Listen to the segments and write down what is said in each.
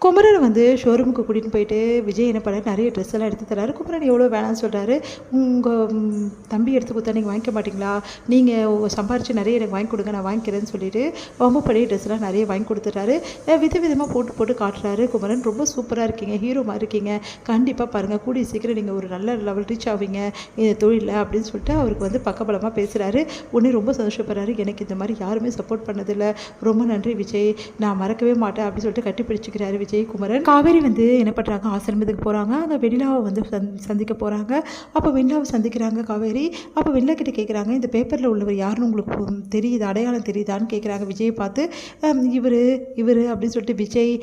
குமரன் வந்து ஷோரூமுக்கு கூட்டிகிட்டு போயிட்டு விஜய் என்ன பண்ணாரு, நிறைய ட்ரெஸ் எல்லாம் எடுத்து தராரு. குமரன் எவ்வளோ வேணாம்னு சொல்கிறாரு. உங்கள் தம்பி எடுத்து கொடுத்தா நீங்கள் வாங்கிக்க மாட்டிங்களா, நீங்கள் சம்பாரித்து நிறைய எனக்கு வாங்கி கொடுங்க, நான் வாங்கிக்கிறேன்னு சொல்லிட்டு ரொம்ப பழைய ட்ரெஸ்லாம் நிறைய வாங்கி கொடுத்துட்றாரு. விதமாக போட்டு போட்டு காட்டுறாரு. குமரன் ரொம்ப சூப்பராக இருக்கீங்க, ஹீரோ மாதிரி இருக்கீங்க, கண்டிப்பாக பாருங்கள் கூடிய சீக்கிரம் நீங்கள் ஒரு நல்ல லெவல் ரீச் ஆவீங்க இந்த தொழிலில் அப்படின்னு சொல்லிட்டு அவருக்கு வந்து பக்கபலமாக பேசுகிறாரு. உடனே ரொம்ப சந்தோஷப்படுறாரு. எனக்கு இந்த மாதிரி யாருமே சப்போர்ட் பண்ணதில்லை, ரொம்ப நன்றி விஜய், நான் மறக்கவே மாட்டேன் அப்படின்னு சொல்லிட்டு கட்டி பிடிச்சிக்கிறாரு விஜய். குமரன் காவேரி வந்து என்ன பண்ணுறாங்க, ஆசிரமத்துக்கு போகிறாங்க. அங்கே வெண்ணிலாவை வந்து சந்திக்க போகிறாங்க. அப்போ வெண்ணிலாவை சந்திக்கிறாங்க காவேரி. அப்போ வெண்ணிலா கிட்ட கேட்குறாங்க, இந்த பேப்பரில் உள்ளவர் யாருன்னு உங்களுக்கு தெரியுது, அடையாளம் தெரியுதான்னு கேட்குறாங்க விஜயை பார்த்து. இவர் இவர் அப்படின்னு சொல்லிட்டு விஜய்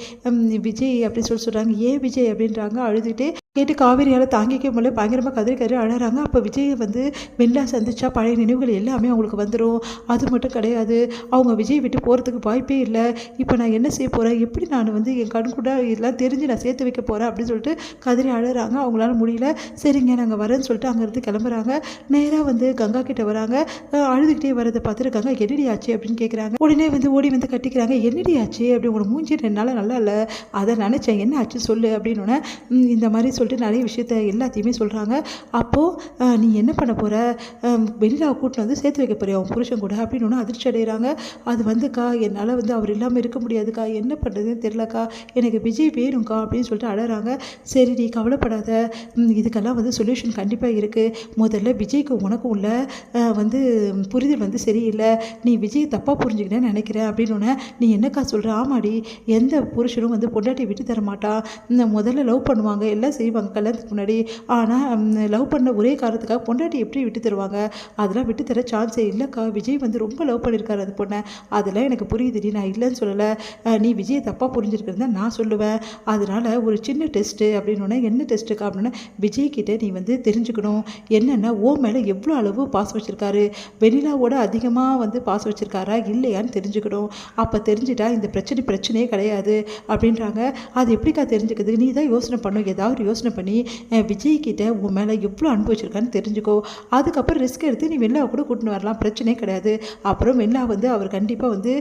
விஜய் அப்படின்னு சொல்கிறாங்க. ஏன் விஜய் அப்படின்றாங்க. அழுதுகிட்டே கேட்டு காவேரியால் தாங்கிக்க முடியல, பயங்கரமாக கதறி அழறாங்க. அப்போ விஜய் வந்து வெண்ணிலா சந்திச்சா பழைய நினைவுகள் எல்லாமே அவங்களுக்கு வந்துடும். அது மட்டும் கிடையாது, அவங்க விஜய் விட்டு போகிறதுக்கு வாய்ப்பே இல்லை. இப்போ நான் என்ன செய்ய போகிறேன், எப்படி நான் வந்து என் கண் கூட இதெல்லாம் தெரிஞ்சு நான் சேர்த்து வைக்க போகிறேன் அப்படின்னு சொல்லிட்டு கதறி அழறாங்க. அவங்களால முடியல. சரிங்க நாங்கள் வரேன்னு சொல்லிட்டு அங்கேருந்து கிளம்புறாங்க. நேராக வந்து கங்கா கிட்ட வராங்க. அழுதுகிட்டே வரதை பார்த்துட்டு கங்கா என்னடி ஆச்சு அப்படின்னு கேட்குறாங்க. உடனே வந்து ஓடி வந்து கட்டிக்கிறாங்க. என்னடி ஆச்சு அப்படி, உனக்கு மூஞ்சி 2 நாள் நல்லா இல்லை, அதை நினச்சேன், என்ன ஆச்சு சொல்லு அப்படின்னு. இந்த மாதிரி சொல்லிட்டு நிறைய விஷயத்த எல்லாத்தையுமே சொல்கிறாங்க. அப்போது நீ என்ன பண்ண போகிற, வெண்ணிலாவை கூட்டின்னு வந்து சேர்த்து வைக்க போறியா அவன் புருஷன் கூட அப்படின்னு அதிர்ச்சி அடைகிறாங்க. அது வந்துக்கா என்னால் வந்து அவர் இல்லாமல் இருக்க முடியாதுக்கா, என்ன பண்ணுறதுன்னு தெரிலக்கா, எனக்கு விஜய் வேணும்க்கா அப்படின்னு சொல்லிட்டு அழறாங்க. சரி நீ கவலைப்படாத, இதுக்கெல்லாம் வந்து சொல்யூஷன் கண்டிப்பாக இருக்குது. முதல்ல விஜய்க்கு உனக்கும் உள்ள வந்து புரிதல் வந்து சரியில்லை, நீ விஜய் தப்பாக புரிஞ்சுக்கிட்டேன்னு நினைக்கிறேன் அப்படின்னு. நீ என்னக்கா சொல்கிற, ஆமாடி, எந்த புருஷனும் வந்து பொண்டாட்டி விட்டு தர மாட்டான், முதல்ல லவ் பண்ணுவாங்க, எல்லாம் செய்வாங்க கல்யாணத்துக்கு முன்னாடி. ஆனால் லவ் பண்ண ஒரே காரணத்துக்காக பொண்டாட்டி எப்படி விட்டு தருவாங்க, அதெல்லாம் விட்டு தர சான்ஸே இல்லைக்கா. விஜய் வந்து ரொம்ப லவ் பண்ணியிருக்காரு அது பொண்ணை, அதெல்லாம் எனக்கு புரியுதுடி, நான் இல்லைன்னு சொல்லலை. நீ விஜயை தப்பாக புரிஞ்சிருக்கிறது தான் நான் சொல்லுவேன். அதனால் ஒரு சின்ன டெஸ்ட்டு அப்படின்னு. என்ன டெஸ்ட்டுக்கா அப்படின்னா, விஜய்கிட்ட நீ வந்து தெரிஞ்சுக்கணும் என்னென்னா ஓ மேலே எவ்வளோ அளவு பாசம் வச்சுருக்காரு, வெண்ணிலாவோட அதிகமாக வந்து பாசம் வச்சுருக்காரா இல்லையான்னு தெரிஞ்சுக்கணும். அப்போ தெரிஞ்சுட்டா இந்த பிரச்சனையே கிடையாது அப்படின்றாங்க. அது எப்படிக்கா தெரிஞ்சுக்கிறது, நீ தான் யோசனை பண்ணும், ஏதாவது யோசனை பண்ணி விஜய்கிட்ட உன் மேலே எவ்வளோ அனுபவிச்சிருக்கான்னு வச்சுருக்கான்னு தெரிஞ்சுக்கோ. அதுக்கப்புறம் ரிஸ்க் எடுத்து நீ வெண்ணிலாவை கூட கூட்டின்னு வரலாம், பிரச்சனையே கிடையாது. அப்புறம் வெண்ணிலா வந்து அவர் கண்டிப்பாக வந்து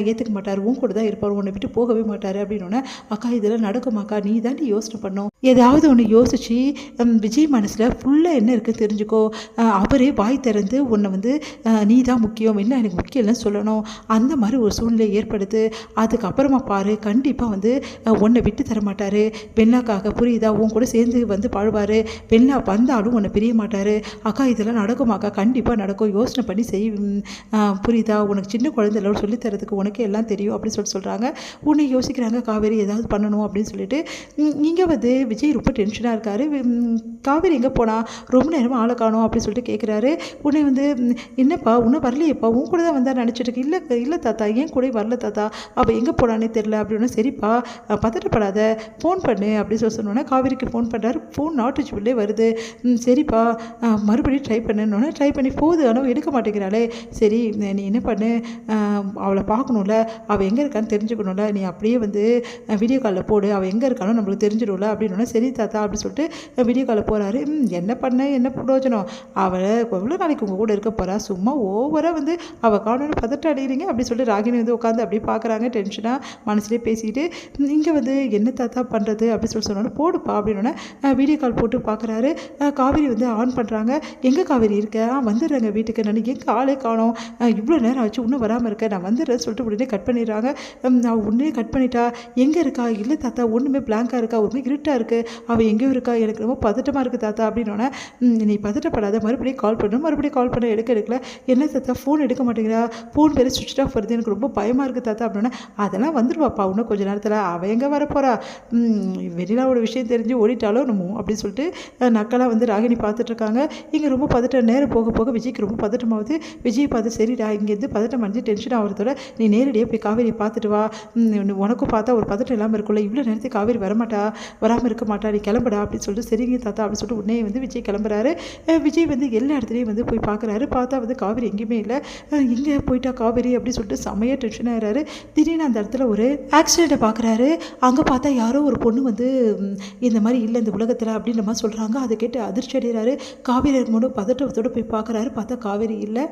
ஏற்றுக்க மாட்டார், உன் கூட தான் இருப்பார், உன்னை விட்டு போகவே மாட்டார் அப்படின்னு. அக்கா இதெல்லாம் நடக்குமாக்கா, நீ தான் யோசனை பண்ணும், ஏதாவது ஒன்று யோசித்து விஜய் மனசில் ஃபுல்லாக என்ன இருக்குன்னு தெரிஞ்சுக்கோ. அவரே வாய் திறந்து உன்னை வந்து நீ தான் முக்கியம், என்ன எனக்கு முக்கியம் இல்லைன்னு சொல்லணும். அந்த மாதிரி ஒரு சூழ்நிலை ஏற்படுத்து. அதுக்கப்புறமா பாரு, கண்டிப்பாக வந்து உன்னை விட்டு தர மாட்டார் வெண்ணிலாக்காக, புரியுதா, உன் கூட சேர்ந்து வந்து பாழ்வார், வெண்ணிலா வந்தாலும் உன்னை பிரிய மாட்டார். அக்கா இதெல்லாம் நடக்குமாக்கா, கண்டிப்பாக நடக்கும், யோசனை பண்ணி செய், புரியுதா, உனக்கு சின்ன குழந்தைல சொல்லித்தரதுக்கு உனக்கு எல்லாம் தெரியும் அப்படின்னு சொல்கிறாங்க. உன்னை யோசிக்கிறாங்க காவேரி ஏதாவது பண்ணணும் அப்படின்னு சொல்லிட்டு. இங்கே வந்து விஜய் ரொம்ப டென்ஷனாக இருக்கார். காவேரி எங்கே போனா, ரொம்ப நேரமாக ஆளை காணும் அப்படின்னு சொல்லிட்டு கேட்குறாரு. உன்னை வந்து என்னப்பா இன்னும் வரலையேப்பா, உன் கூட தான் வந்தால் நினச்சிட்டு இருக்கு. இல்லை இல்லை தாத்தா, ஏன் கூட வரல தாத்தா, அவள் எங்கே போனானே தெரில அப்படின்னு. சரிப்பா பதட்டப்படாத, ஃபோன் பண்ணு அப்படின்னு சொன்னோன்னே காவேரிக்கு ஃபோன் பண்ணுறாரு. ஃபோன் நாட் ரீச்சபிளே வருது. சரிப்பா மறுபடியும் ட்ரை பண்ணணுன்னே ட்ரை பண்ணி போகுது, ஆனால் எடுக்க மாட்டேங்கிறாளே. சரி நீ என்ன பண்ணு, அவளை பார்க்கணும்ல, அவள் எங்கே இருக்கான்னு தெரிஞ்சுக்கணும்ல, நீ அப்படியே வந்து வீடியோ காலில் போடு, அவள் எங்கே இருக்கானோ நம்மளுக்கு தெரிஞ்சிடும்ல அப்படின்னு. சரி தாத்தா அப்படின்னு சொல்லிட்டு வீடியோ காலில் போகிறாரு. என்ன பண்ண என்ன பிரயோஜனம், அவளை எவ்வளோ நாளைக்கு உங்கள் கூட இருக்க போகிறா, சும்மா ஓவராக வந்து அவள் காணோன்னு பதட்ட அடைகிறீங்க அப்படின்னு சொல்லிட்டு ராகினி வந்து உட்காந்து அப்படியே பார்க்குறாங்க டென்ஷனாக மனசுலேயே பேசிக்கிட்டு. இங்கே வந்து என்ன தாத்தா பண்ணுறது அப்படின்னு சொன்னாலும் போடுப்பா அப்படின்னு வீடியோ கால் போட்டு பார்க்குறாரு. காவேரி வந்து ஆன் பண்ணுறாங்க. எங்கே காவேரி இருக்க, வந்துடுறாங்க வீட்டுக்கு, நான் எங்கே ஆளே காணோம், இவ்வளோ நேரம் ஆச்சு இன்னும் வராமல் இருக்க, நான் வந்துடுறேன்னு சொல்லிட்டு உடனே கட் பண்ணிடுறாங்க. நான் உடனே கட் பண்ணிட்டா, எங்கே இருக்கா, இல்லை தாத்தா ஒன்றுமே பிளாங்காக இருக்கா, ஒன்றுமே இருட்டாக இருக்குது, அவள் எங்கேயும் இருக்கா, எனக்கு ரொம்ப பதட்டமாக இருக்குது தாத்தா அப்படின்னோடனே. நீ பதட்டப்படாத, மறுபடியும் கால் பண்ணணும், மறுபடியும் கால் பண்ண எடுக்கல, என்ன தாத்தா ஃபோன் எடுக்க மாட்டேங்கிறா, ஃபோன் வேறு சுவிட்ச் ஆஃப் வருது, எனக்கு ரொம்ப பயமாக இருக்குது தாத்தா அப்படின்னா. அதெல்லாம் வந்துடுவாப்பா இன்னும் கொஞ்சம் நேரத்தில், அவள் எங்கே வரப்போகிறா, வெண்ணிலாவோட விஷயம் தெரிஞ்சு ஓடிட்டாலும் நம்ம அப்படின்னு சொல்லிட்டு நக்கலாக வந்து ராகினி பார்த்துட்ருக்காங்க. இங்கே ரொம்ப பதட்டம், நேரம் போக போக விஜய்க்கு ரொம்ப பதட்டமாகுது. விஜய் பார்த்து சரிடா இங்கேருந்து பதட்டம் அடைஞ்சு டென்ஷன் ஆகிறதோட நீ நேரடியாக போய் காவேரியை பார்த்துட்டு வா, உனக்கும் பார்த்தா ஒரு பதட்டம் இல்லாமல் இருக்கும்ல, இவ்வளோ நேரத்துக்கு காவேரி வராமல் இருக்க மாட்டா, நீ கிளம்புடா அப்படின்னு சொல்லிட்டு. சரிங்க தாத்தா அப்படின்னு சொல்லிட்டு உடனே வந்து விஜய் கிளம்புறாரு. விஜய் வந்து எல்லா இடத்துலையும் வந்து போய் பார்க்குறாரு. பார்த்தா வந்து காவேரி எங்கேயுமே இல்லை. எங்கே போயிட்டா காவேரி அப்படின்னு சொல்லிட்டு செம்மையாக டென்ஷன் ஆகிறாரு. திடீர்னு அந்த இடத்துல ஒரு ஆக்சிடெண்ட்டை பார்க்குறாரு. அங்கே பார்த்தா யாரோ ஒரு பொண்ணு வந்து இந்த மாதிரி இல்லை இந்த உலகத்தில் அப்படின்ற மாதிரி சொல்கிறாங்க. அதை கேட்டு அதிர்ச்சி அடைகிறாரு. காவேரி இருக்கும்போது பதட்டத்தோடு போய் பார்க்குறாரு. பார்த்தா காவேரி இல்லை.